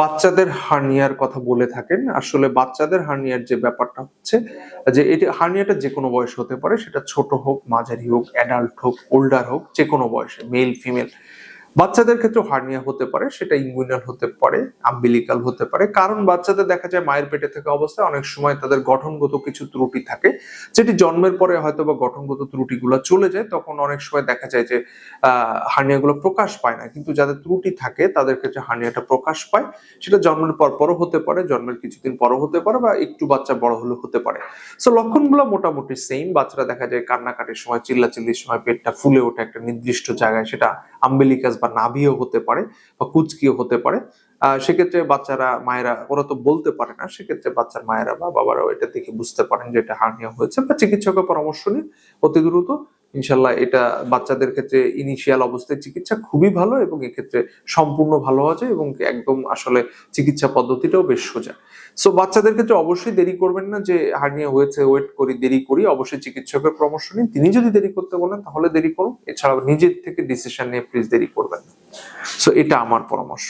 বাচ্চাদের হার্নিয়ার কথা বলে থাকেন। আসলে বাচ্চাদের হার্নিয়ার যে ব্যাপারটা হচ্ছে যে এটা হার্নিয়াটা যেকোনো বয়সে হতে পারে, সেটা ছোট হোক, মাঝারি হোক, অ্যাডাল্ট হোক, ওল্ডার হোক, যেকোনো বয়সে, মেল ফিমেল। বাচ্চাদের ক্ষেত্রে হার্নিয়া হতে পারে, সেটা ইনগুইনাল হতে পারে, আম্বিলিকাল হতে পারে। কারণ বাচ্চাদের দেখা যায় মায়ের পেটে থাকা অবস্থায় অনেক সময় তাদের গঠনগত কিছু ত্রুটি থাকে, যেটি জন্মের পরে হয়তো বা গঠনগত ত্রুটিগুলো চলে যায়, তখন অনেক সময় দেখা যায় যে হার্নিয়াগুলো প্রকাশ পায় না। কিন্তু যাদের ত্রুটি থাকে তাদের ক্ষেত্রে হার্নিয়াটা প্রকাশ পায়। সেটা জন্মের পরও হতে পারে, জন্মের কিছুদিন পরও হতে পারে, বা একটু বাচ্চা বড় হলে হতে পারে। সো লক্ষণগুলো মোটামুটি সেম। বাচ্চারা দেখা যায় কান্নাকাটির সময়, চিল্লাচিল্লির সময় পেটটা ফুলে ওঠে একটা নির্দিষ্ট জায়গায়, সেটা আম্বিলিকাস বা নাভিও হতে পারে বা কুচকিও হতে পারে। সেক্ষেত্রে বাচ্চারা, মায়েরা, ওরা তো বলতে পারে না, সেক্ষেত্রে বাচ্চার মায়েরা বা বাবারাও এটা দেখে বুঝতে পারেন যে এটা হার্নিয়া হয়েছে, বা চিকিৎসকের পরামর্শ নিয়ে অতি দ্রুত ইনশাল্লাহ এটা বাচ্চাদের ক্ষেত্রে ইনিশিয়াল অবস্থায় চিকিৎসা খুবই ভালো, এবং এক্ষেত্রে সম্পূর্ণ ভালো হওয়া যায়, এবং একদম আসলে চিকিৎসা পদ্ধতিটাও বেশ সোজা। সো বাচ্চাদের ক্ষেত্রে অবশ্যই দেরি করবেন না যে হার্নিয়া হয়েছে, ওয়েট করি, দেরি করি। অবশ্যই চিকিৎসকের পরামর্শ নিন। তিনি যদি দেরি করতে বলেন তাহলে দেরি করুন, এছাড়াও নিজের থেকে ডিসিশন নিয়ে প্লিজ দেরি করবেন না। সো এটা আমার পরামর্শ।